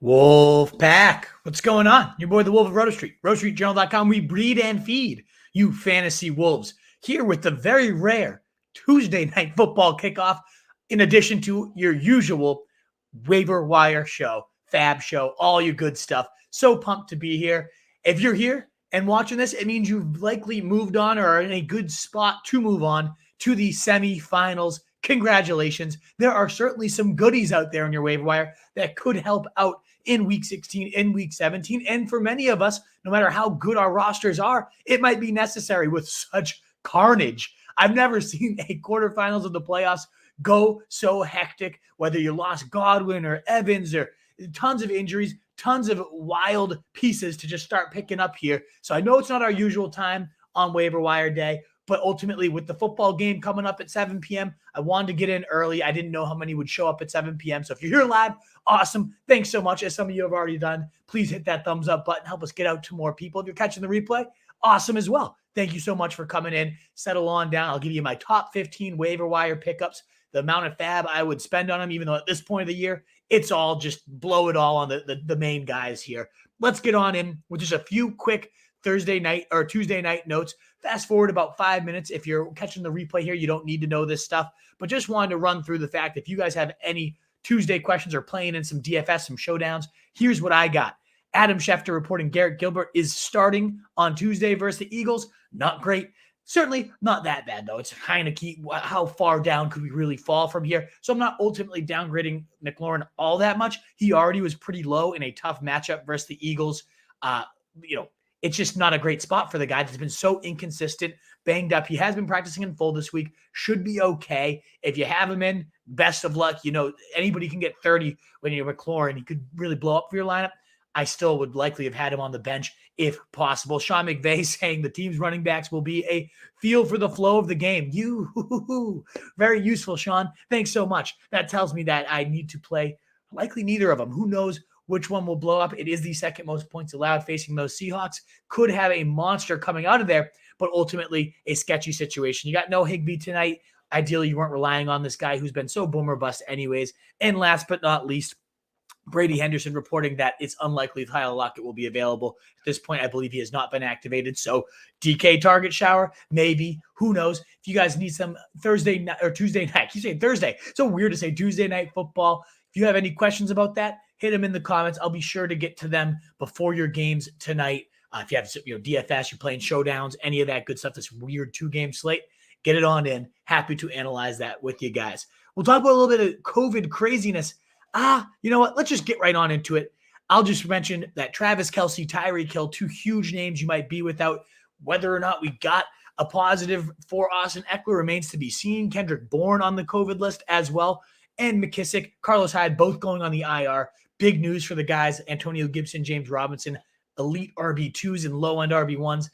Wolf Pack, what's going on? Your boy, the Wolf of Roto Street, RotoStreetJournal.com. We breed and feed you fantasy wolves here with the very rare Tuesday night football kickoff, in addition to your usual Waiver Wire show, FAAB show, all your good stuff. So pumped to be here. If you're here and watching this, it means you've likely moved on or are in a good spot to move on to the semifinals. Congratulations. There are certainly some goodies out there in your waiver wire that could help out in week 16, in week 17. And for many of us, no matter how good our rosters are, it might be necessary with such carnage. I've never seen a quarterfinals of the playoffs go so hectic, whether you lost Godwin or Evans or tons of injuries, tons of wild pieces to just start picking up here. So I know it's not our usual time on waiver wire day, but ultimately with the football game coming up at 7 p.m., I wanted to get in early. I didn't know how many would show up at 7 p.m. So if you're here live, awesome. Thanks so much. As some of you have already done, please hit that thumbs up button. Help us get out to more people. If you're catching the replay, awesome as well. Thank you so much for coming in. Settle on down. I'll give you my top 15 waiver wire pickups, the amount of FAAB I would spend on them, even though at this point of the year, it's all just blow it all on the main guys here. Let's get on in with just a few quick Thursday night or Tuesday night notes. Fast forward about 5 minutes. If you're catching the replay here, you don't need to know this stuff, but just wanted to run through the fact if you guys have any Tuesday questions or playing in some DFS, some showdowns, here's what I got. Adam Schefter reporting Garrett Gilbert is starting on Tuesday versus the Eagles. Not great. Certainly not that bad, though. It's kind of key. How far down could we really fall from here? So I'm not ultimately downgrading McLaurin all that much. He already was pretty low in a tough matchup versus the Eagles. It's just not a great spot for the guy that's been so inconsistent, banged up. He has been practicing in full this week. Should be okay. If you have him in, best of luck. Anybody can get 30 when you're McLaurin. He could really blow up for your lineup. I still would likely have had him on the bench if possible. Sean McVay saying the team's running backs will be a feel for the flow of the game. Very useful, Sean. Thanks so much. That tells me that I need to play likely neither of them. Who knows which one will blow up? It is the second most points allowed facing those Seahawks. Could have a monster coming out of there, but ultimately a sketchy situation. You got no Higbee tonight. Ideally, you weren't relying on this guy who's been so boom or bust anyways. And last but not least, Brady Henderson reporting that it's unlikely Tyler Lockett will be available. At this point, I believe he has not been activated. So DK target shower, maybe. Who knows? If you guys need some Thursday night or Tuesday night, you say Thursday. So weird to say Tuesday night football. If you have any questions about that, hit them in the comments. I'll be sure to get to them before your games tonight. If you have DFS, you're playing showdowns, any of that good stuff, this weird 2-game slate, get it on in. Happy to analyze that with you guys. We'll talk about a little bit of COVID craziness. You know what? Let's just get right on into it. I'll just mention that Travis Kelce, Tyreek Hill, 2 huge names you might be without. Whether or not we got a positive for Austin Eckler remains to be seen. Kendrick Bourne on the COVID list as well. And McKissick, Carlos Hyde, both going on the IR. Big news for the guys, Antonio Gibson, James Robinson, elite RB2s and low-end RB1s.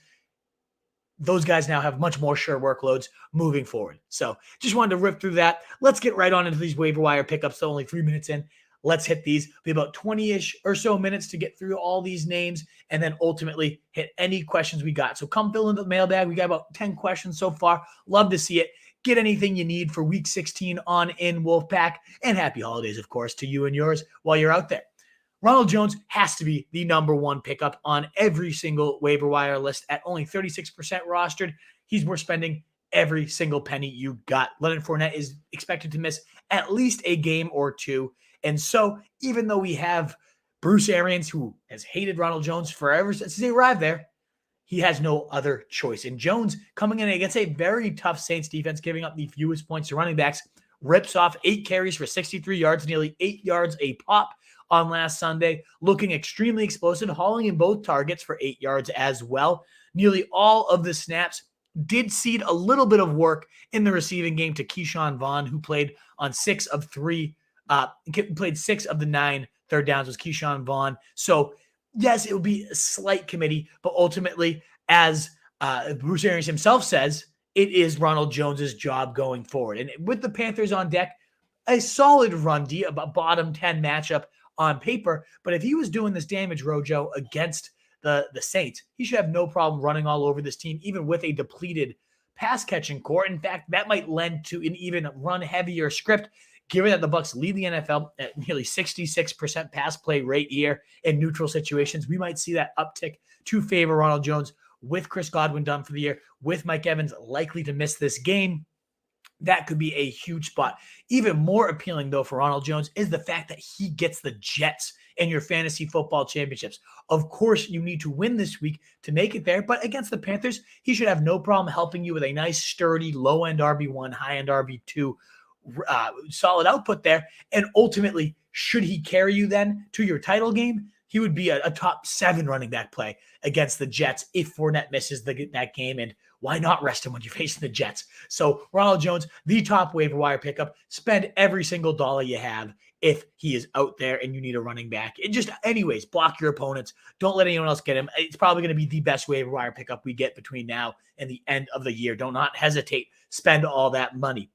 Those guys now have much more sure workloads moving forward. So just wanted to rip through that. Let's get right on into these waiver wire pickups. So only 3 minutes in. Let's hit these. It'll be about 20-ish or so minutes to get through all these names and then ultimately hit any questions we got. So come fill in the mailbag. We got about 10 questions so far. Love to see it. Get anything you need for week 16 on in Wolfpack. And happy holidays, of course, to you and yours while you're out there. Ronald Jones has to be the number one pickup on every single waiver wire list at only 36% rostered. He's worth spending every single penny you got. Leonard Fournette is expected to miss at least a game or two. And so even though we have Bruce Arians, who has hated Ronald Jones forever since he arrived there, he has no other choice. And Jones coming in against a very tough Saints defense, giving up the fewest points to running backs, rips off 8 carries for 63 yards, nearly 8 yards a pop on last Sunday, looking extremely explosive, hauling in both targets for 8 yards as well. Nearly all of the snaps did cede a little bit of work in the receiving game to Keyshawn Vaughn, who played on 6 of the 9 third downs was Keyshawn Vaughn. So yes, it will be a slight committee, but ultimately, as Bruce Arians himself says, it is Ronald Jones's job going forward. And with the Panthers on deck, a solid run D, a bottom 10 matchup on paper. But if he was doing this damage, Rojo, against the Saints, he should have no problem running all over this team, even with a depleted pass catching core. In fact, that might lend to an even run heavier script, given that the Bucs lead the NFL at nearly 66% pass play rate here in neutral situations, we might see that uptick to favor Ronald Jones with Chris Godwin done for the year, with Mike Evans likely to miss this game. That could be a huge spot. Even more appealing, though, for Ronald Jones is the fact that he gets the Jets in your fantasy football championships. Of course, you need to win this week to make it there, but against the Panthers, he should have no problem helping you with a nice, sturdy, low-end RB1, high-end RB2, solid output there. And ultimately, should he carry you then to your title game, he would be a top 7 running back play against the Jets if Fournette misses that game. And why not rest him when you're facing the Jets? So Ronald Jones, the top waiver wire pickup. Spend every single dollar you have if he is out there and you need a running back. And just anyways, block your opponents. Don't let anyone else get him. It's probably going to be the best waiver wire pickup we get between now and the end of the year. Do not hesitate. Spend all that money.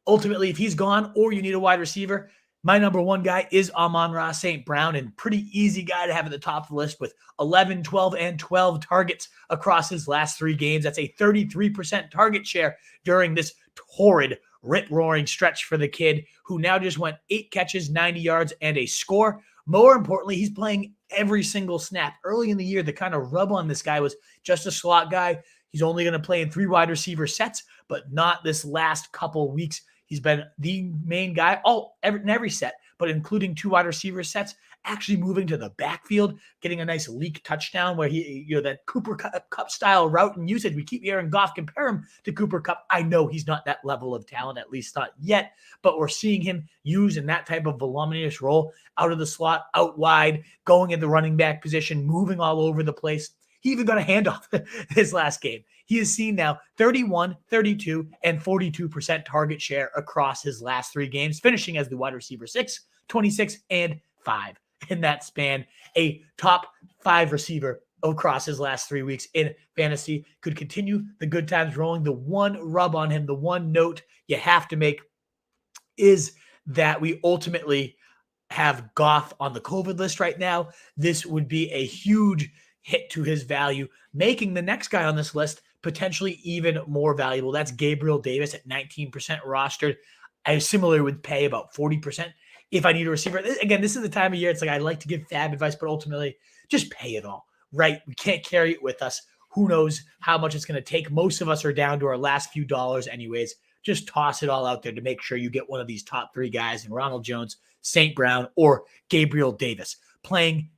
Ultimately, if he's gone or you need a wide receiver, my number one guy is Amon-Ra St. Brown, and pretty easy guy to have at the top of the list with 11, 12, and 12 targets across his last 3 games. That's a 33% target share during this torrid, rip-roaring stretch for the kid, who now just went 8 catches, 90 yards, and a score. More importantly, he's playing every single snap. Early in the year, the kind of rub on this guy was just a slot guy. He's only going to play in 3 wide receiver sets, but not this last couple weeks. He's been the main guy in every set, but including 2 wide receiver sets, actually moving to the backfield, getting a nice leak touchdown where that Cooper Kupp style route and usage. We keep hearing Goff compare him to Cooper Kupp. I know he's not that level of talent, at least not yet, but we're seeing him use in that type of voluminous role, out of the slot, out wide, going in the running back position, moving all over the place. He even got a handoff his last game. He has seen now 31, 32, and 42% target share across his last 3 games, finishing as the wide receiver 6, 26, and 5 in that span. A top 5 receiver across his last 3 weeks in fantasy. Could continue the good times rolling. The one rub on him, the one note you have to make is that we ultimately have Goff on the COVID list right now. This would be a huge hit to his value, making the next guy on this list potentially even more valuable. That's Gabriel Davis at 19% rostered. I similarly would pay about 40% if I need a receiver. Again, this is the time of year. It's like I like to give FAAB advice, but ultimately just pay it all, right? We can't carry it with us. Who knows how much it's going to take? Most of us are down to our last few dollars anyways. Just toss it all out there to make sure you get one of these top 3 guys in Ronald Jones, St. Brown, or Gabriel Davis playing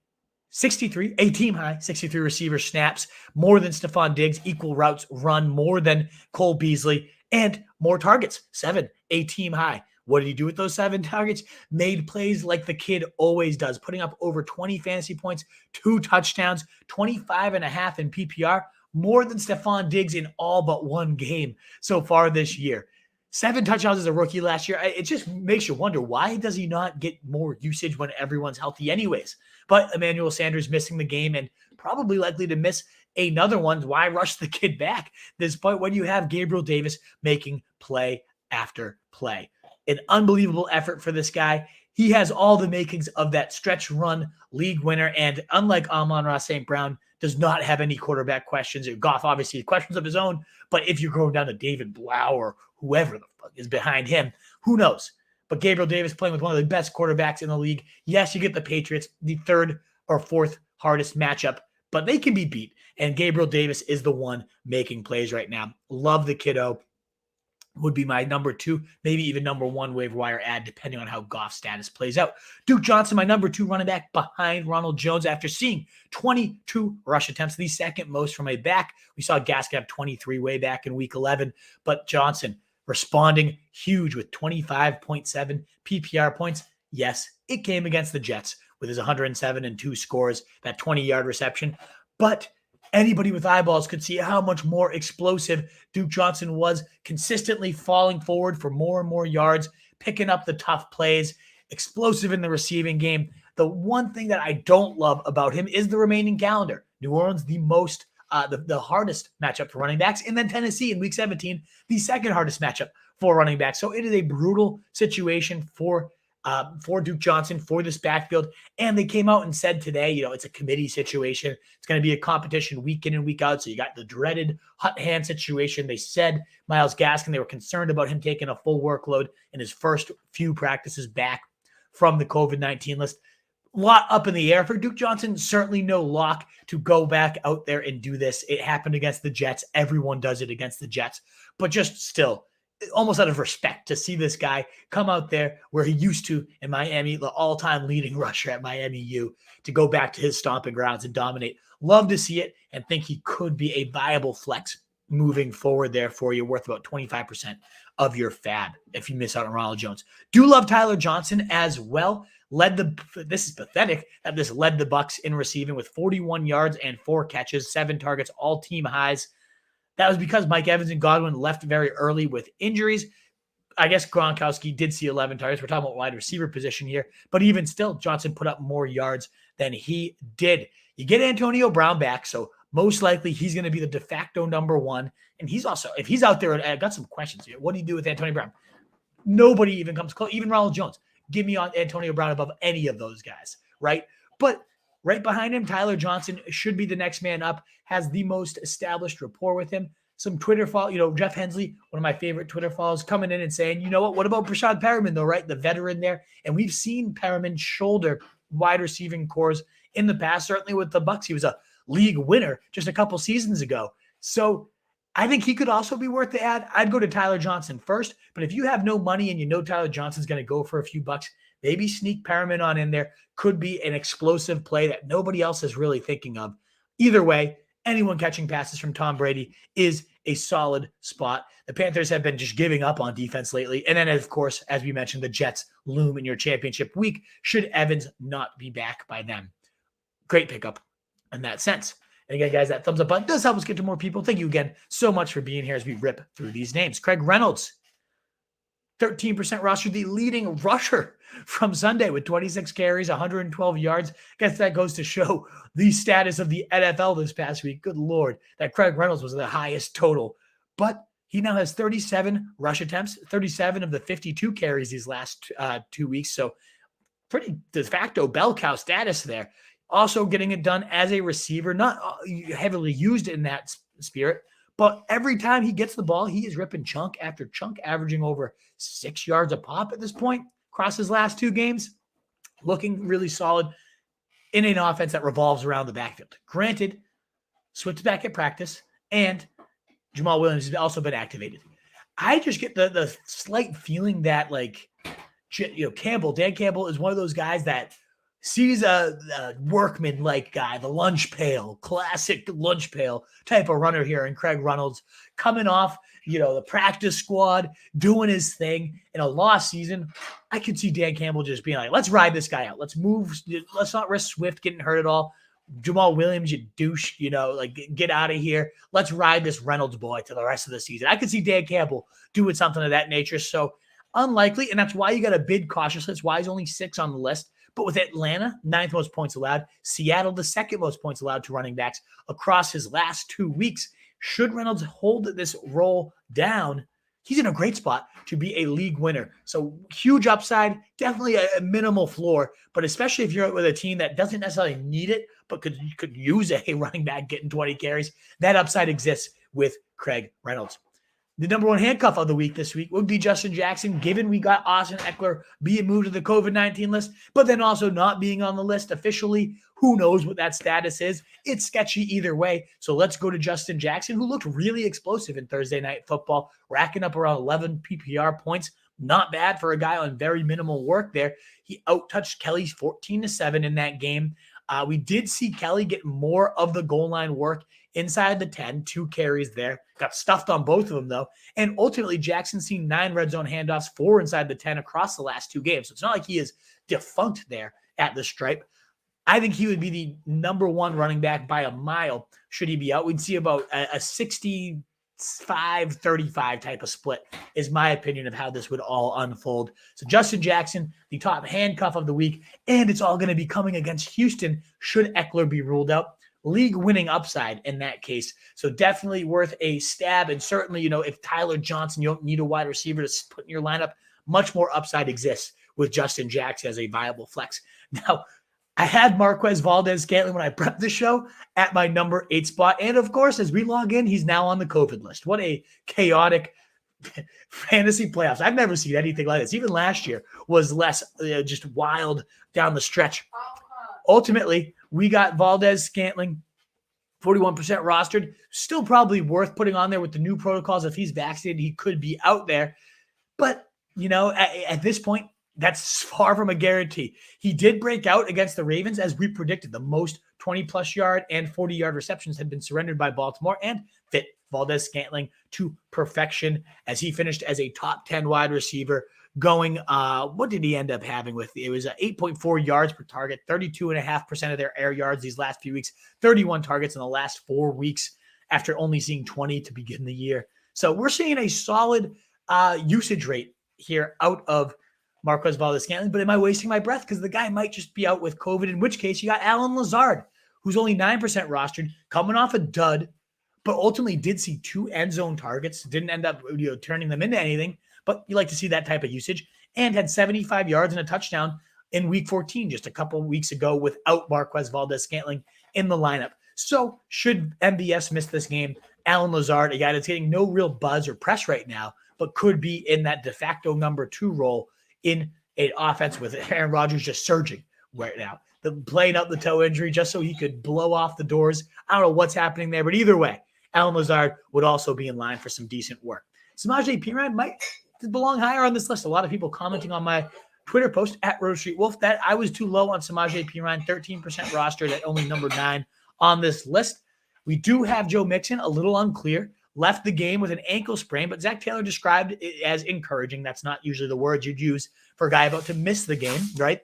63, a team high, 63 receiver snaps, more than Stephon Diggs, equal routes run, more than Cole Beasley, and more targets, 7, a team high. What did he do with those 7 targets? Made plays like the kid always does, putting up over 20 fantasy points, 2 touchdowns, 25.5 in PPR, more than Stephon Diggs in all but 1 game so far this year. 7 touchdowns as a rookie last year. It just makes you wonder, why does he not get more usage when everyone's healthy anyways? But Emmanuel Sanders missing the game and probably likely to miss another one. Why rush the kid back this point when you have Gabriel Davis making play after play? An unbelievable effort for this guy. He has all the makings of that stretch run league winner, and unlike Amon-Ra St. Brown, does not have any quarterback questions. Goff obviously has questions of his own, but if you're going down to David Blau or whoever the fuck is behind him, who knows? But Gabriel Davis playing with one of the best quarterbacks in the league. Yes, you get the Patriots, the 3rd or 4th hardest matchup, but they can be beat. And Gabriel Davis is the one making plays right now. Love the kiddo. Would be my number 2, maybe even number 1 waiver wire ad, depending on how Goff's status plays out. Duke Johnson, my number 2 running back behind Ronald Jones after seeing 22 rush attempts, the 2nd most from a back. We saw Gaskin have 23 way back in week 11, but Johnson responding huge with 25.7 PPR points. Yes, it came against the Jets with his 107 and 2 scores, that 20-yard reception, but anybody with eyeballs could see how much more explosive Duke Johnson was, consistently falling forward for more and more yards, picking up the tough plays, explosive in the receiving game. The one thing that I don't love about him is the remaining calendar. New Orleans, the hardest matchup for running backs, and then Tennessee in week 17, the 2nd hardest matchup for running backs. So it is a brutal situation for for Duke Johnson, for this backfield. And they came out and said today, it's a committee situation. It's going to be a competition week in and week out. So you got the dreaded hot hand situation. They said Myles Gaskin, they were concerned about him taking a full workload in his first few practices back from the COVID-19 list. A lot up in the air for Duke Johnson. Certainly no lock to go back out there and do this. It happened against the Jets. Everyone does it against the Jets. But just still, almost out of respect to see this guy come out there where he used to in Miami, the all-time leading rusher at Miami U, to go back to his stomping grounds and dominate. Love to see it and think he could be a viable flex moving forward there for you, worth about 25% of your FAAB if you miss out on Ronald Jones. Do love Tyler Johnson as well. This is pathetic that this led the Bucs in receiving with 41 yards and 4 catches, 7 targets, all team highs. That was because Mike Evans and Godwin left very early with injuries. I guess Gronkowski did see 11 targets. We're talking about wide receiver position here. But even still, Johnson put up more yards than he did. You get Antonio Brown back, so most likely he's going to be the de facto number one. And he's also, if he's out there, I've got some questions here. What do you do with Antonio Brown? Nobody even comes close. Even Ronald Jones. Give me on Antonio Brown above any of those guys, right? But right behind him, Tyler Johnson should be the next man up, has the most established rapport with him. Some Twitter follow, Jeff Hensley, one of my favorite Twitter follows, coming in and saying, you know what about Breshad Perriman though, right? The veteran there. And we've seen Perriman shoulder wide receiving cores in the past, certainly with the Bucs. He was a league winner just a couple seasons ago. So I think he could also be worth the ad. I'd go to Tyler Johnson first, but if you have no money and you know Tyler Johnson's going to go for a few bucks, maybe sneak Perriman on in there. Could be an explosive play that nobody else is really thinking of. Either way, anyone catching passes from Tom Brady is a solid spot. The Panthers have been just giving up on defense lately. And then, of course, as we mentioned, the Jets loom in your championship week should Evans not be back by then. Great pickup in that sense. And again, guys, that thumbs up button does help us get to more people. Thank you again so much for being here as we rip through these names. Craig Reynolds, 13% roster, the leading rusher from Sunday with 26 carries, 112 yards. Guess that goes to show the status of the NFL this past week. Good Lord, that Craig Reynolds was the highest total. But he now has 37 rush attempts, 37 of the 52 carries these last 2 weeks. So pretty de facto bell cow status there. Also getting it done as a receiver, not heavily used in that spirit, but every time he gets the ball, he is ripping chunk after chunk, averaging over 6 yards a pop at this point across his last 2 games. Looking really solid in an offense that revolves around the backfield. Granted, Swift's back at practice, and Jamal Williams has also been activated. I just get the slight feeling that, Dan Campbell is one of those guys that sees a workman-like guy, the lunch pail, classic lunch pail type of runner here, and Craig Reynolds coming off, the practice squad, doing his thing in a lost season. I could see Dan Campbell just being like, let's ride this guy out. Let's move. Let's not risk Swift getting hurt at all. Jamal Williams, you douche, get out of here. Let's ride this Reynolds boy to the rest of the season. I could see Dan Campbell doing something of that nature. So unlikely, and that's why you got to bid cautiously. That's why he's only 6 on the list. But with Atlanta, 9th most points allowed, Seattle, the 2nd most points allowed to running backs across his last 2 weeks. Should Reynolds hold this roll down, he's in a great spot to be a league winner. So huge upside, definitely a minimal floor, but especially if you're with a team that doesn't necessarily need it, but could use a running back getting 20 carries, that upside exists with Craig Reynolds. The number one handcuff of the week this week would be Justin Jackson, given we got Austin Eckler being moved to the COVID-19 list, but then also not being on the list officially. Who knows what that status is? It's sketchy either way. So let's go to Justin Jackson, who looked really explosive in Thursday Night Football, racking up around 11 PPR points. Not bad for a guy on very minimal work there. He out-touched Kelce 14-7 in that game. We did see Kelly get more of the goal line work inside the 10, 2 carries there. Got stuffed on both of them, though. And ultimately, Jackson's seen 9 red zone handoffs, 4 inside the 10 across the last 2 games. So it's not like he is defunct there at the stripe. I think he would be the number one running back by a mile should he be out. We'd see about a 65-35 type of split is my opinion of how this would all unfold. So Justin Jackson, the top handcuff of the week, and it's all going to be coming against Houston should Eckler be ruled out. League winning upside in that case. So definitely worth a stab. And certainly, if Tyler Johnson, you don't need a wide receiver to put in your lineup, much more upside exists with Justin Jackson as a viable flex. Now, I had Marquez Valdes-Scantling when I prepped the show at my number 8 spot. And of course, as we log in, he's now on the COVID list. What a chaotic fantasy playoffs. I've never seen anything like this. Even last year was less just wild down the stretch. Ultimately, we got Valdes-Scantling, 41% rostered. Still probably worth putting on there with the new protocols. If he's vaccinated, he could be out there. But, at this point, that's far from a guarantee. He did break out against the Ravens, as we predicted. The most 20-plus yard and 40-yard receptions had been surrendered by Baltimore and fit Valdes-Scantling to perfection as he finished as a top 10 wide receiver going, what did he end up having with? It was 8.4 yards per target, 32.5% of their air yards these last few weeks, 31 targets in the last 4 weeks after only seeing 20 to begin the year. So we're seeing a solid usage rate here out of Marquez Valdes-Scantling, but am I wasting my breath? Because the guy might just be out with COVID, in which case you got Lazard, who's only 9% rostered, coming off a dud, but ultimately did see 2 end zone targets, didn't end up turning them into anything, but you like to see that type of usage, and had 75 yards and a touchdown in week 14, just a couple weeks ago, without Marquez Valdes-Scantling in the lineup. So should MBS miss this game, Lazard, a guy that's getting no real buzz or press right now, but could be in that de facto number 2 role in an offense with Aaron Rodgers just surging right now. Playing out the toe injury just so he could blow off the doors. I don't know what's happening there, but either way, Lazard would also be in line for some decent work. Samaje Perine might belong higher on this list. A lot of people commenting on my Twitter post at Road Street Wolf that I was too low on Samaje Perine, 13% rostered at only number 9 on this list. We do have Joe Mixon, a little unclear. Left the game with an ankle sprain, but Zach Taylor described it as encouraging. That's not usually the words you'd use for a guy about to miss the game, right?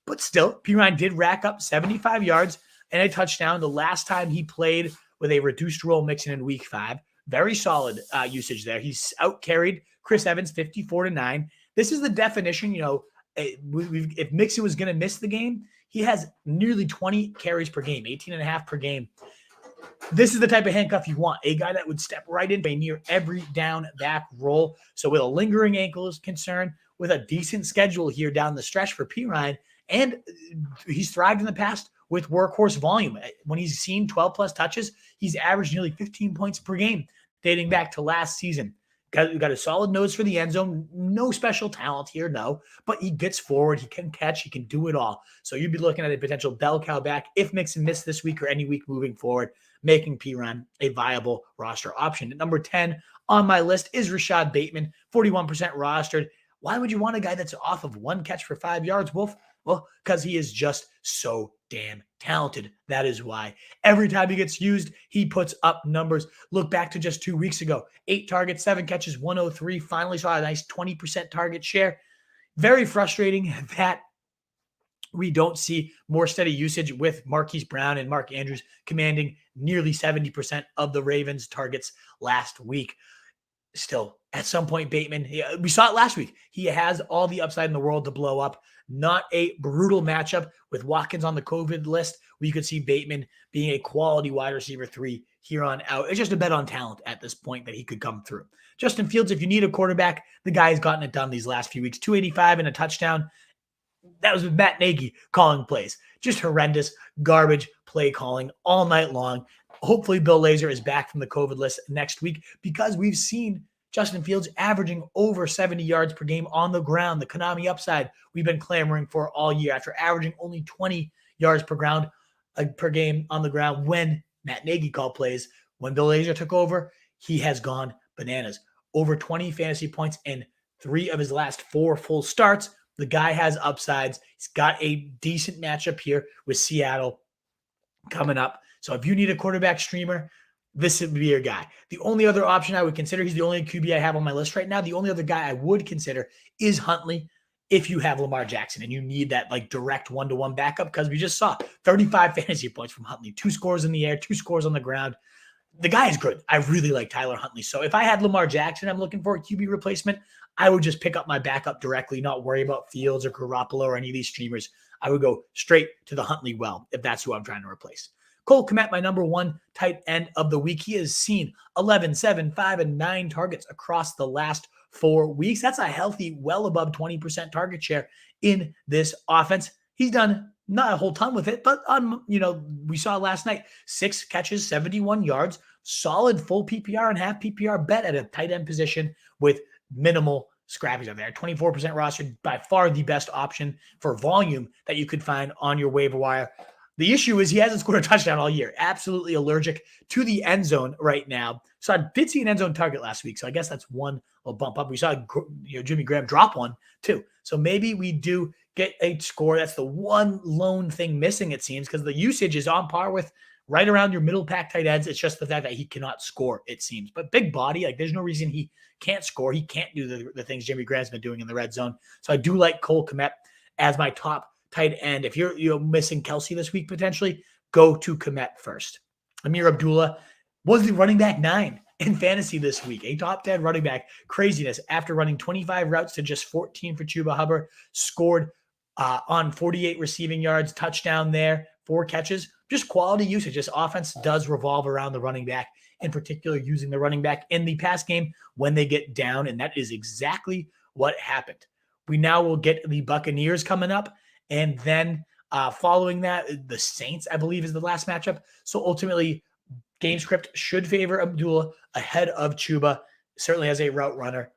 But still, Perine did rack up 75 yards and a touchdown the last time he played with a reduced role Mixon in week 5. Very solid usage there. He's out-carried Chris Evans 54-9. This is the definition, if Mixon was going to miss the game, he has nearly 20 carries per game, 18.5 per game. This is the type of handcuff you want, a guy that would step right into a near every down back role. So with a lingering ankle is concerned, with a decent schedule here down the stretch for Perine, and he's thrived in the past with workhorse volume. When he's seen 12-plus touches, he's averaged nearly 15 points per game dating back to last season. Got a solid nose for the end zone. No special talent here, no. But he gets forward. He can catch. He can do it all. So you'd be looking at a potential bell cow back if Mixon missed this week or any week moving forward, making Perine a viable roster option. At number 10 on my list is Rashod Bateman, 41% rostered. Why would you want a guy that's off of 1 catch for 5 yards, Wolf? Well, because he is just so damn talented. That is why. Every time he gets used, he puts up numbers. Look back to just 2 weeks ago. 8 targets, 7 catches, 103. Finally saw a nice 20% target share. Very frustrating that we don't see more steady usage with Marquise Brown and Mark Andrews commanding nearly 70% of the Ravens' targets last week. Still, at some point, Bateman, we saw it last week. He has all the upside in the world to blow up. Not a brutal matchup with Watkins on the COVID list. We could see Bateman being a quality wide receiver 3 here on out. It's just a bet on talent at this point that he could come through. Justin Fields, if you need a quarterback, the guy's gotten it done these last few weeks. 285 and a touchdown. That was with Matt Nagy calling plays. Just horrendous, garbage play calling all night long. Hopefully Bill Lazor is back from the COVID list next week because we've seen Justin Fields averaging over 70 yards per game on the ground. The Konami upside we've been clamoring for all year after averaging only 20 yards per game on the ground when Matt Nagy called plays. When Bill Lazor took over, he has gone bananas. Over 20 fantasy points in 3 of his last 4 full starts. The guy has upsides. He's got a decent matchup here with Seattle coming up. So if you need a quarterback streamer, this would be your guy. The only other option I would consider, he's the only QB I have on my list right now. The only other guy I would consider is Huntley if you have Lamar Jackson and you need that direct one-to-one backup, because we just saw 35 fantasy points from Huntley, 2 scores in the air, 2 scores on the ground. The guy is good. I really like Tyler Huntley. So if I had Lamar Jackson, I'm looking for a QB replacement, I would just pick up my backup directly, not worry about Fields or Garoppolo or any of these streamers. I would go straight to the Huntley well if that's who I'm trying to replace. Cole Kmet, my number 1 tight end of the week. He has seen 11, 7, 5, and 9 targets across the last 4 weeks. That's a healthy, well above 20% target share in this offense. He's done not a whole ton with it, but we saw last night, 6 catches, 71 yards, solid full PPR and half PPR bet at a tight end position with minimal scrappies out there. 24% rostered, by far the best option for volume that you could find on your waiver wire. The issue is he hasn't scored a touchdown all year. Absolutely allergic to the end zone right now. So I did see an end zone target last week, so I guess that's one little bump up. We saw Jimmy Graham drop one too. So maybe we do get a score. That's the one lone thing missing, it seems, because the usage is on par with right around your middle pack tight ends. It's just the fact that he cannot score, it seems. But big body, like there's no reason he can't score. He can't do the things Jimmy Graham's been doing in the red zone. So I do like Cole Kmet as my top tight end. If you're missing Kelce this week, potentially, go to Kmet first. Ameer Abdullah was the running back 9 in fantasy this week, a top 10 running back. Craziness. After running 25 routes to just 14 for Chuba Hubbard, scored on 48 receiving yards, touchdown there, 4 catches, just quality usage. This offense does revolve around the running back, in particular using the running back in the pass game when they get down, and that is exactly what happened. We now will get the Buccaneers coming up, and then following that, the Saints, I believe, is the last matchup. So ultimately, game script should favor Abdullah ahead of Chuba, certainly as a route runner.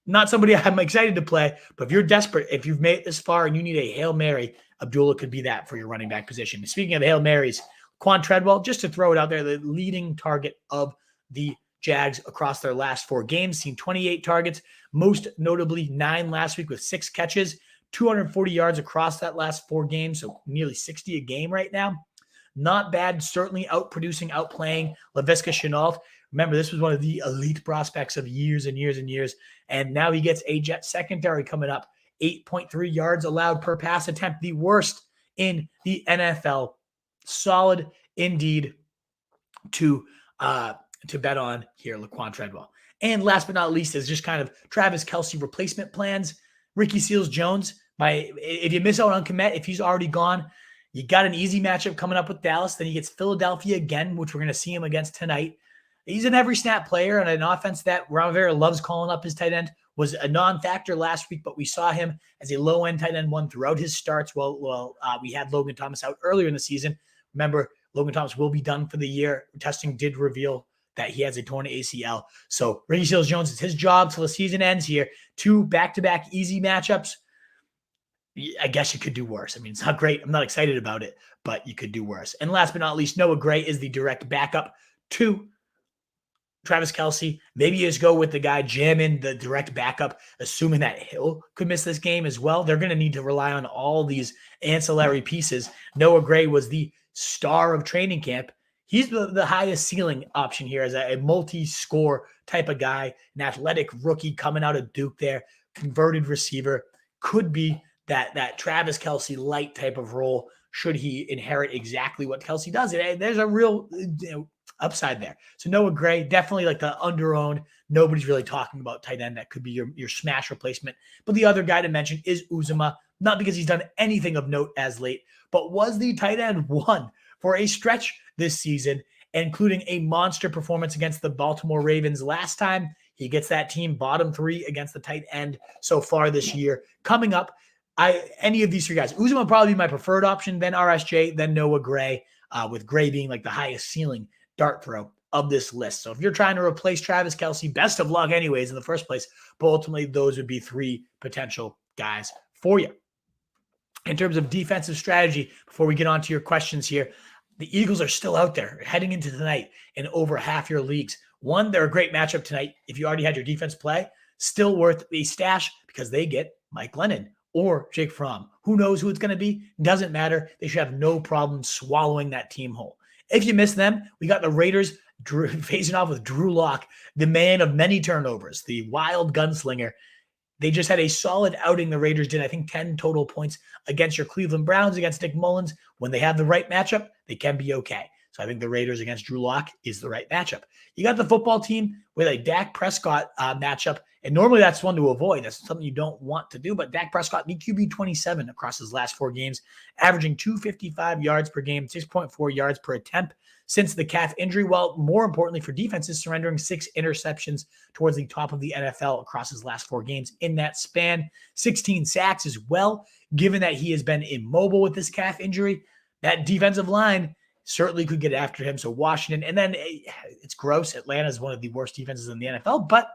Not somebody I'm excited to play, but if you're desperate, if you've made it this far and you need a Hail Mary, Abdullah could be that for your running back position. Speaking of Hail Marys, Laquon Treadwell, just to throw it out there, the leading target of the Jags across their last 4 games, seen 28 targets, most notably 9 last week with 6 catches, 240 yards across that last 4 games, so nearly 60 a game right now. Not bad, certainly outproducing, outplaying Laviska Shenault. Remember, this was one of the elite prospects of years and years and years, and now he gets a Jet secondary coming up, 8.3 yards allowed per pass attempt, the worst in the NFL. Solid indeed to bet on here, Laquon Treadwell. And last but not least is just kind of Travis Kelce replacement plans. Ricky Seals-Jones, if you miss out on Kmet, if he's already gone, you got an easy matchup coming up with Dallas. Then he gets Philadelphia again, which we're going to see him against tonight. He's an every snap player and an offense that Ron Rivera loves calling up his tight end. Was a non-factor last week, but we saw him as a low-end tight end 1 throughout his starts. We had Logan Thomas out earlier in the season. Remember, Logan Thomas will be done for the year. Testing did reveal that he has a torn ACL. So Ricky Seals-Jones, it's his job till the season ends here. 2 back-to-back easy matchups. I guess you could do worse. I mean, it's not great. I'm not excited about it, but you could do worse. And last but not least, Noah Gray is the direct backup to Travis Kelce. Maybe you just go with the guy jamming the direct backup, assuming that Hill could miss this game as well. They're going to need to rely on all these ancillary pieces. Noah Gray was the star of training camp. He's the highest ceiling option here as a multi-score type of guy, an athletic rookie coming out of Duke there, converted receiver, could be that Travis Kelce light type of role should he inherit exactly what Kelce does. There's a real upside there. So Noah Gray, definitely like the under-owned, nobody's really talking about tight end. That could be your smash replacement. But the other guy to mention is Uzomah, not because he's done anything of note as late, but was the tight end 1 for a stretch this season, including a monster performance against the Baltimore Ravens last time. He gets that team bottom 3 against the tight end so far this year. Coming up, any of these 3 guys, Uzomah would probably be my preferred option, then RSJ, then Noah Gray, with Gray being like the highest ceiling dart throw of this list. So if you're trying to replace Travis Kelce, best of luck anyways in the first place, but ultimately those would be 3 potential guys for you. In terms of defensive strategy, before we get on to your questions here, the Eagles are still out there heading into tonight in over half your leagues. One, they're a great matchup tonight. If you already had your defense play, still worth a stash because they get Mike Glennon or Jake Fromm. Who knows who it's going to be? Doesn't matter. They should have no problem swallowing that team whole. If you miss them, we got the Raiders facing off with Drew Lock, the man of many turnovers, the wild gunslinger. They just had a solid outing. The Raiders did, I think, 10 total points against your Cleveland Browns, against Nick Mullins. When they have the right matchup, they can be okay. So I think the Raiders against Drew Lock is the right matchup. You got the football team with a Dak Prescott matchup, and normally that's one to avoid. That's something you don't want to do, but Dak Prescott, the QB 27 across his last 4 games, averaging 255 yards per game, 6.4 yards per attempt since the calf injury. Well, more importantly for defenses, surrendering 6 interceptions towards the top of the NFL across his last 4 games in that span. 16 sacks as well, given that he has been immobile with this calf injury. That defensive line certainly could get after him. So Washington, and then it's gross. Atlanta is one of the worst defenses in the NFL. But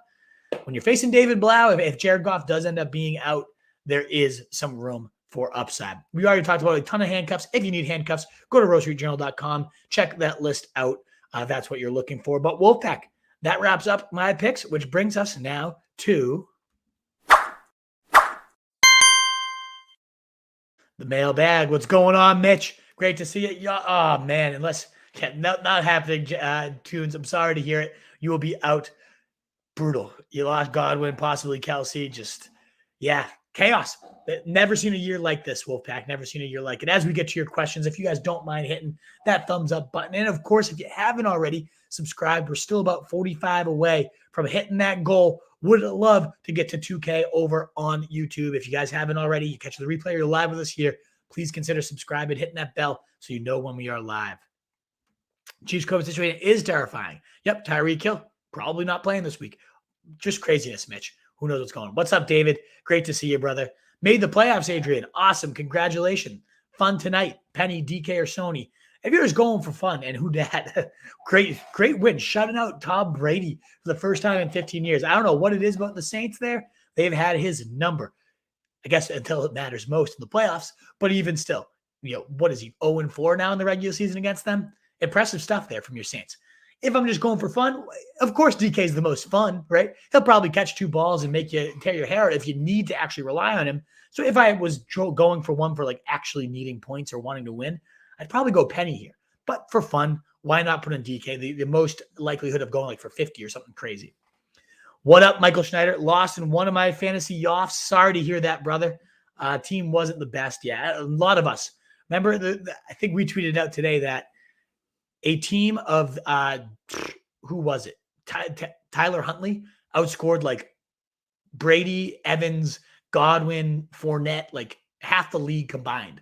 when you're facing David Blau, if Jared Goff does end up being out, there is some room for upside. We already talked about a ton of handcuffs. If you need handcuffs, go to rosestreetjournal.com. Check that list out. That's what you're looking for. But Wolfpack, that wraps up my picks, which brings us now to the mailbag. What's going on, Mitch? Great to see you. Oh, man, not happening, Tunes. I'm sorry to hear it. You will be out. Brutal. You lost Godwin, possibly Kelce. Just, chaos. Never seen a year like this, Wolfpack. Never seen a year like it. As we get to your questions, if you guys don't mind hitting that thumbs up button. And, of course, if you haven't already subscribed, we're still about 45 away from hitting that goal. Would love to get to 2K over on YouTube. If you guys haven't already, you catch the replay, you're live with us here. Please consider subscribing, hitting that bell so you know when we are live. Chiefs COVID situation is terrifying. Yep, Tyreek Hill probably not playing this week. Just craziness, Mitch. Who knows what's going on? What's up, David? Great to see you, brother. Made the playoffs, Adrian. Awesome. Congratulations. Fun tonight. Penny, DK, or Sony. If you're just going for fun, and who dat? great win. Shutting out Tom Brady for the first time in 15 years. I don't know what it is about the Saints there. They've had his number, I guess, until it matters most in the playoffs. But even still, what is he, 0-4 now in the regular season against them? Impressive stuff there from your Saints. If I'm just going for fun, of course DK is the most fun, right? He'll probably catch 2 balls and make you tear your hair out if you need to actually rely on him. So if I was going for one for like actually needing points or wanting to win, I'd probably go Penny here. But for fun, why not put in DK? The most likelihood of going like for 50 or something crazy. What up, Michael Schneider? Lost in one of my fantasy offs. Sorry to hear that, brother. Team wasn't the best. Yeah, a lot of us. Remember, I think we tweeted out today that a team of, who was it? Tyler Huntley outscored like Brady, Evans, Godwin, Fournette, like half the league combined.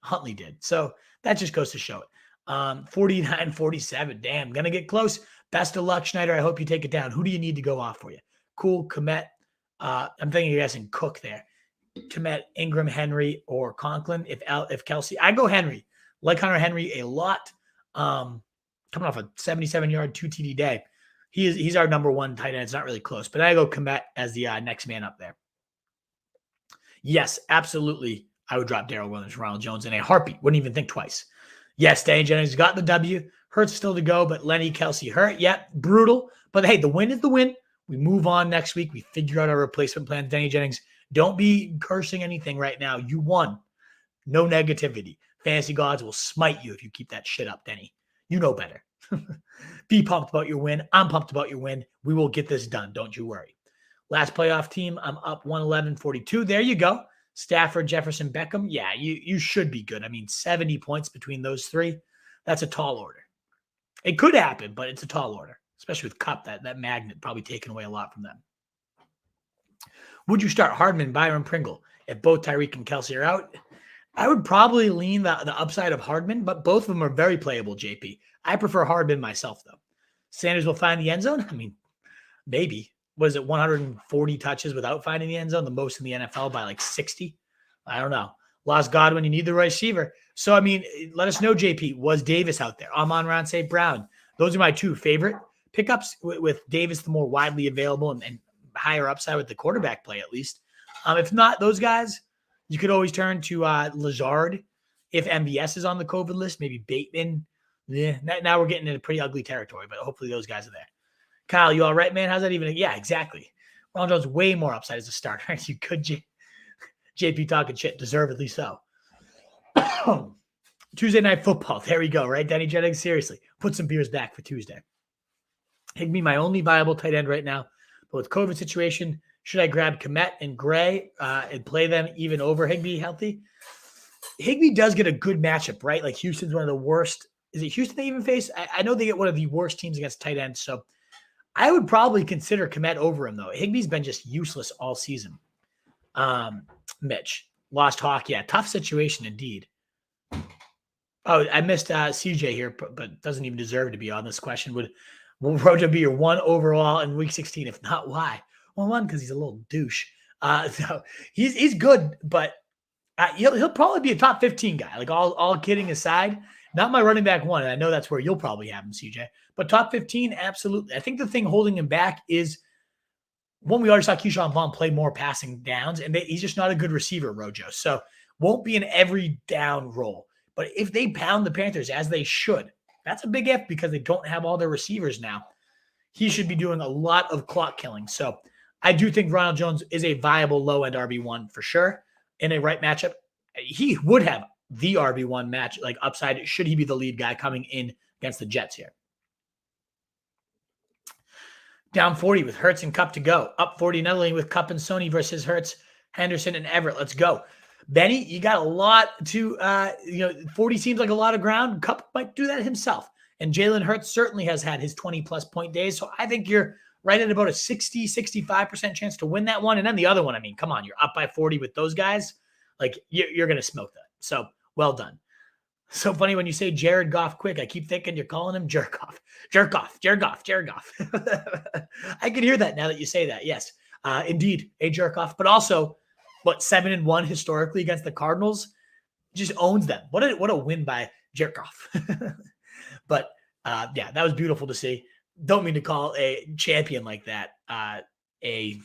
Huntley did. So that just goes to show it. 49-47. Damn, going to get close. Best of luck, Schneider. I hope you take it down. Who do you need to go off for you? Cool, Kmet. I'm thinking you're guessing Cook there. Kmet, Ingram, Henry, or Conklin. If Kelce, I go Henry. Like Hunter Henry a lot. Coming off a 77-yard, 2 TD day. He's our number 1 tight end. It's not really close, but I go Kmet as the next man up there. Yes, absolutely. I would drop Darrell Williams, Ronald Jones in a heartbeat. Wouldn't even think twice. Yes, Danny Jennings got the W. Hurts still to go, but Lenny, Kelce hurt. Yep, brutal. But hey, the win is the win. We move on next week. We figure out our replacement plan. Danny Jennings, don't be cursing anything right now. You won. No negativity. Fantasy gods will smite you if you keep that shit up, Denny. You know better. Be pumped about your win. I'm pumped about your win. We will get this done. Don't you worry. Last playoff team, I'm up 111-42. There you go. Stafford, Jefferson, Beckham. Yeah, you should be good. I mean, 70 points between those 3. That's a tall order. It could happen, but it's a tall order, especially with Cup, that magnet probably taking away a lot from them. Would you start Hardman, Byron, Pringle if both Tyreek and Kelce are out? I would probably lean the upside of Hardman, but both of them are very playable, JP. I prefer Hardman myself, though. Sanders will find the end zone? I mean, maybe. Was it 140 touches without finding the end zone? The most in the NFL by like 60? I don't know. Lost Godwin. You need the receiver. So, I mean, let us know, JP. Was Davis out there? Amon-Ra St. Brown. Those are my 2 favorite pickups, with Davis the more widely available and higher upside with the quarterback play, at least. If not those guys, you could always turn to Lazard if MVS is on the COVID list. Maybe Bateman. Yeah, now we're getting into pretty ugly territory, but hopefully those guys are there. Kyle, you all right, man? How's that even? Yeah, exactly. Ronald Jones way more upside as a starter. You could JP talking shit, deservedly so. Tuesday Night Football. There we go, right? Danny Jennings, seriously. Put some beers back for Tuesday. Higbee, my only viable tight end right now. But with COVID situation, should I grab Kmet and Gray and play them even over Higbee healthy? Higbee does get a good matchup, right? Like Houston's one of the worst Is it Houston they even face? I know they get one of the worst teams against tight ends. So I would probably consider Kmet over him, though. Higbee's been just useless all season. Mitch, lost Hawk. Yeah, tough situation indeed. Oh, I missed CJ here, but doesn't even deserve to be on this question. Will Rojo be your one overall in Week 16? If not, why? Well, one, because he's a little douche. So he's good, but he'll probably be a top 15 guy. Like all kidding aside, not my running back one. And I know that's where you'll probably have him, CJ. But top 15, absolutely. I think the thing holding him back is one, we already saw Keyshawn Vaughn play more passing downs, and he's just not a good receiver, Rojo. So won't be an every down role. But if they pound the Panthers as they should, that's a big if because they don't have all their receivers now. He should be doing a lot of clock killing. So I do think Ronald Jones is a viable low-end RB1 for sure. In a right matchup, he would have the RB1 match, like upside, should he be the lead guy coming in against the Jets here. Down 40 with Hurts and Kupp to go. Up 40 not only with Kupp and Sony versus Hurts, Henderson, and Everett. Let's go. Benny, you got a lot to, 40 seems like a lot of ground. Kupp might do that himself. And Jalen Hurts certainly has had his 20-plus point days. So I think you're right at about a 60, 65% chance to win that one. And then the other one, I mean, come on, you're up by 40 with those guys. Like, you're going to smoke that. So, well done. So funny when you say Jared Goff quick. I keep thinking you're calling him Jerk Off. Jerk Off, Jared Goff, Jared Goff. I can hear that now that you say that. Yes, indeed, a jerk off. But also, 7-1 historically against the Cardinals, just owns them. What a win by Jerk Off. But yeah, that was beautiful to see. Don't mean to call a champion like that a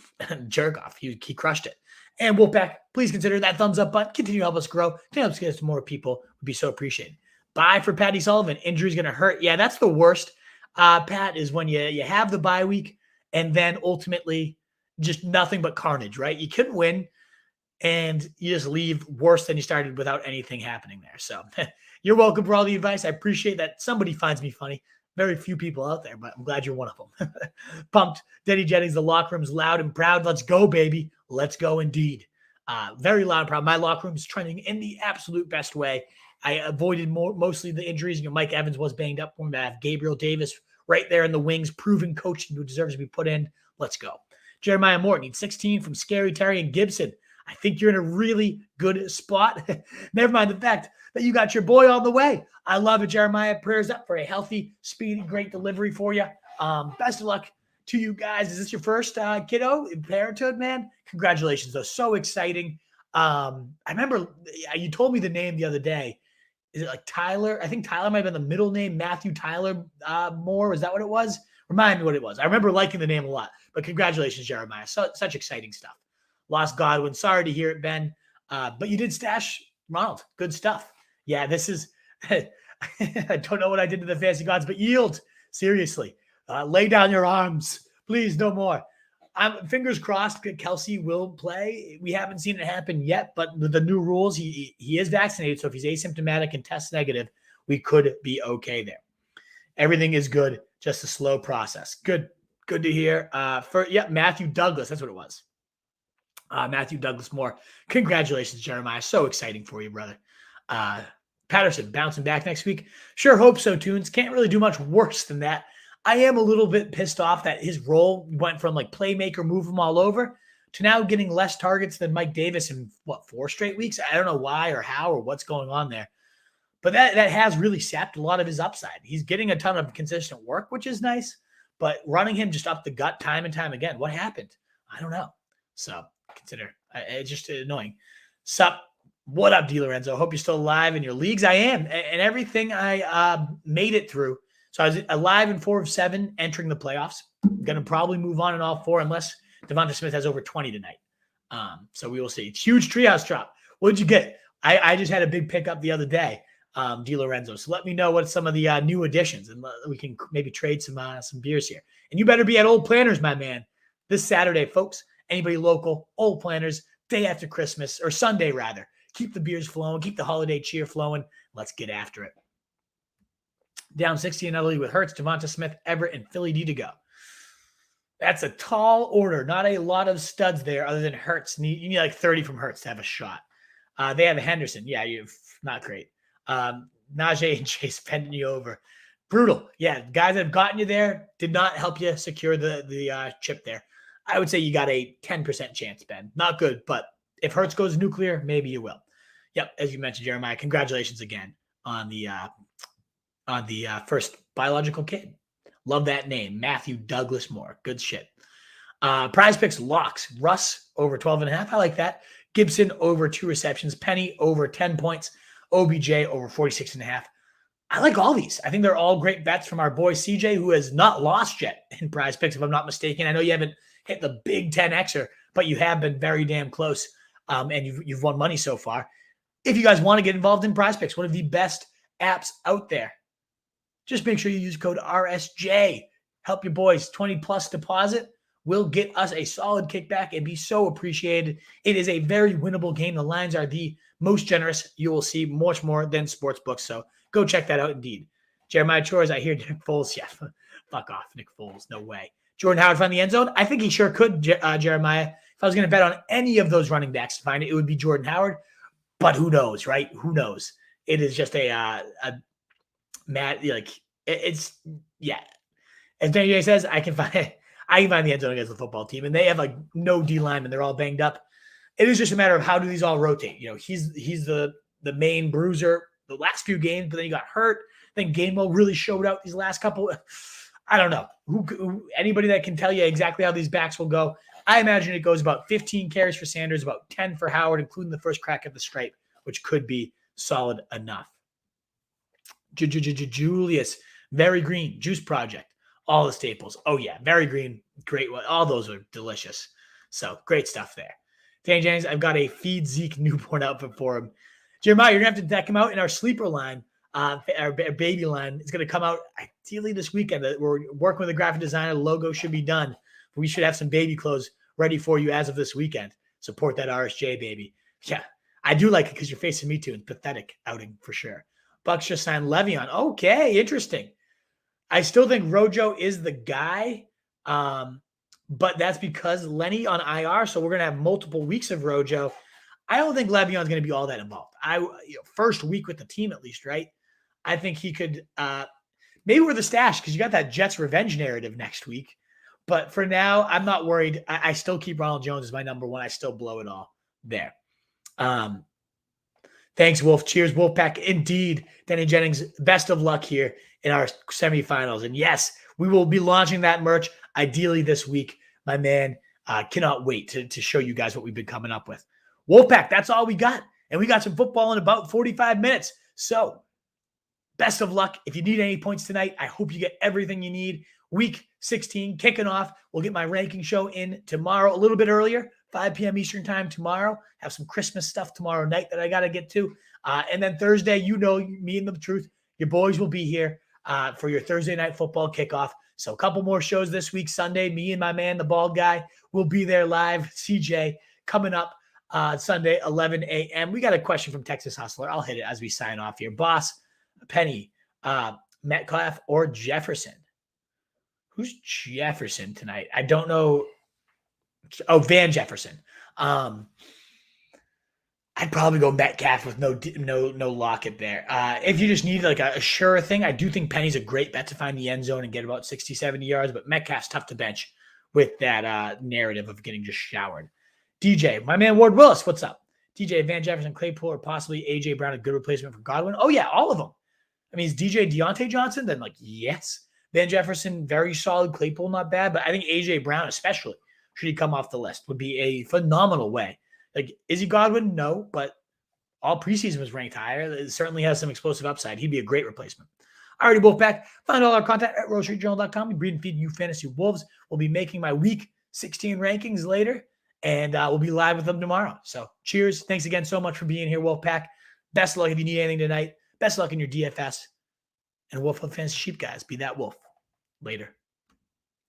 jerk off. He crushed it. And Wolfpack, please consider that thumbs up button. Continue to help us grow. Continue to help us get to more people. Would be so appreciated. Bye for Patty Sullivan. Injury's going to hurt. Yeah, that's the worst, Pat, is when you have the bye week and then ultimately just nothing but carnage, right? You couldn't win and you just leave worse than you started without anything happening there. So you're welcome for all the advice. I appreciate that somebody finds me funny. Very few people out there, but I'm glad you're one of them. Pumped. Denny Jennings, the locker room's loud and proud. Let's go, baby. Let's go indeed. Very loud and proud. My locker room's trending in the absolute best way. I avoided mostly the injuries. Mike Evans was banged up for me. I have Gabriel Davis right there in the wings, proven coach who deserves to be put in. Let's go. Jeremiah Moore needs 16 from Scary Terry and Gibson. I think you're in a really good spot. Never mind the fact that you got your boy on the way. I love it, Jeremiah. Prayers up for a healthy, speedy, great delivery for you. Best of luck to you guys. Is this your first kiddo in parenthood, man? Congratulations, though. So exciting. I remember you told me the name the other day. Is it like Tyler? I think Tyler might have been the middle name. Matthew Tyler Moore. Was that what it was? Remind me what it was. I remember liking the name a lot. But congratulations, Jeremiah. Such exciting stuff. Lost Godwin. Sorry to hear it, Ben. But you did stash Ronald. Good stuff. Yeah, this is – I don't know what I did to the fantasy gods, but yield. Seriously. Lay down your arms. Please, no more. Fingers crossed Kelce will play. We haven't seen it happen yet, but with the new rules, he is vaccinated. So if he's asymptomatic and tests negative, we could be okay there. Everything is good. Just a slow process. Good to hear. Matthew Douglas. That's what it was. Matthew Douglas Moore. Congratulations, Jeremiah. So exciting for you, brother. Patterson bouncing back next week. Sure hope so, Tunes. Can't really do much worse than that. I am a little bit pissed off that his role went from like playmaker, move him all over, to now getting less targets than Mike Davis in 4 straight weeks. I don't know why or how or what's going on there. But that has really sapped a lot of his upside. He's getting a ton of consistent work, which is nice. But running him just up the gut time and time again, what happened? I don't know. So consider it's just annoying. Sup? What up, DiLorenzo? Hope you're still alive in your leagues. I am, and everything I made it through. So I was alive in 4 of 7 entering the playoffs. Going to probably move on in all 4 unless Devonta Smith has over 20 tonight. So we will see. It's huge treehouse drop. What did you get? I just had a big pickup the other day, DiLorenzo. So let me know what some of the new additions, and we can maybe trade some beers here. And you better be at Old Planners, my man, this Saturday, folks. Anybody local, Old Planners, day after Christmas, or Sunday rather. Keep the beers flowing. Keep the holiday cheer flowing. Let's get after it. Down 60 in Italy with Hurts, Devonta Smith, Everett, and Philly D to go. That's a tall order. Not a lot of studs there other than Hurts. You need like 30 from Hurts to have a shot. They have Henderson. Yeah, not great. Najee and Chase bending you over. Brutal. Yeah, guys that have gotten you there did not help you secure the chip there. I would say you got a 10% chance, Ben. Not good, but if Hurts goes nuclear, maybe you will. Yep, as you mentioned, Jeremiah, congratulations again on the first biological kid. Love that name, Matthew Douglas Moore. Good shit. Prize Picks locks. Russ over 12.5. I like that. Gibson over 2 receptions. Penny over 10 points. OBJ over 46.5. I like all these. I think they're all great bets from our boy CJ, who has not lost yet in Prize Picks, if I'm not mistaken. I know you haven't hit the big 10Xer, but you have been very damn close, and you've won money so far. If you guys want to get involved in Prize Picks, one of the best apps out there, just make sure you use code RSJ. Help your boys. 20+ deposit will get us a solid kickback and be so appreciated. It is a very winnable game. The lines are the most generous you will see, much more than sports books. So go check that out indeed. Jeremiah Chores, I hear Nick Foles. Yeah, fuck off, Nick Foles. No way. Jordan Howard find the end zone? I think he sure could, Jeremiah. If I was going to bet on any of those running backs to find it, it would be Jordan Howard. But who knows, right? Who knows? It is just a mad, like, it's, yeah. As Danny J says, I can find the end zone against the football team, and they have like no D linemen. They're all banged up. It is just a matter of how do these all rotate. You know, he's the main bruiser the last few games, but then he got hurt. Then Gainwell really showed out these last couple. I don't know. Anybody that can tell you exactly how these backs will go. I imagine it goes about 15 carries for Sanders, about 10 for Howard, including the first crack at the stripe, which could be solid enough. Julius, Very Green, Juice Project, all the staples. Oh, yeah, Very Green, great one. All those are delicious. So great stuff there. Danny Jennings, I've got a Feed Zeke newborn outfit for him. Jeremiah, you're going to have to deck him out in our sleeper line. Our baby line is going to come out ideally this weekend. We're working with a graphic designer. The logo should be done. We should have some baby clothes ready for you as of this weekend. Support that RSJ, baby. Yeah, I do like it because you're facing me too. Pathetic outing for sure. Bucks just signed Le'Veon. Okay, interesting. I still think Rojo is the guy, but that's because Lenny on IR, so we're going to have multiple weeks of Rojo. I don't think Le'Veon's going to be all that involved. First week with the team at least, right? I think he could maybe we're the stash because you got that Jets revenge narrative next week. But for now, I'm not worried. I still keep Ronald Jones as my number one. I still blow it all there. Thanks, Wolf. Cheers, Wolfpack. Indeed, Danny Jennings, best of luck here in our semifinals. And yes, we will be launching that merch ideally this week. My man, cannot wait to show you guys what we've been coming up with. Wolfpack, that's all we got. And we got some football in about 45 minutes. So best of luck. If you need any points tonight, I hope you get everything you need. Week 16 kicking off. We'll get my ranking show in tomorrow a little bit earlier, 5 p.m. Eastern time tomorrow. Have some Christmas stuff tomorrow night that I got to get to. And then Thursday, you know me and the truth. Your boys will be here for your Thursday night football kickoff. So a couple more shows this week. Sunday, me and my man, the bald guy, will be there live. CJ coming up Sunday, 11 a.m. We got a question from Texas Hustler. I'll hit it as we sign off here. Boss, Penny, Metcalf, or Jefferson? Who's Jefferson tonight? I don't know. Oh, Van Jefferson. I'd probably go Metcalf with no Lockett there. If you just need like a sure thing, I do think Penny's a great bet to find the end zone and get about 60, 70 yards, but Metcalf's tough to bench with that narrative of getting just showered. DJ, my man Ward Willis, what's up? DJ, Van Jefferson, Claypool, or possibly A.J. Brown, a good replacement for Godwin? Oh, yeah, all of them. I mean, is DJ Deontay Johnson? Then, yes. Van Jefferson, very solid. Claypool, not bad. But I think A.J. Brown, especially, should he come off the list, would be a phenomenal way. Like, is he Godwin? No, but all preseason was ranked higher. It certainly has some explosive upside. He'd be a great replacement. Alrighty, Wolfpack. Find all our content at RoseStreetJournal.com. We breed and feed you fantasy wolves. We'll be making my week 16 rankings later, and we'll be live with them tomorrow. So cheers. Thanks again so much for being here, Wolfpack. Best of luck if you need anything tonight. Best of luck in your DFS. And Wolf of Fantasy Sheep, guys. Be that wolf. Later.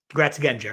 Congrats again, Jerry.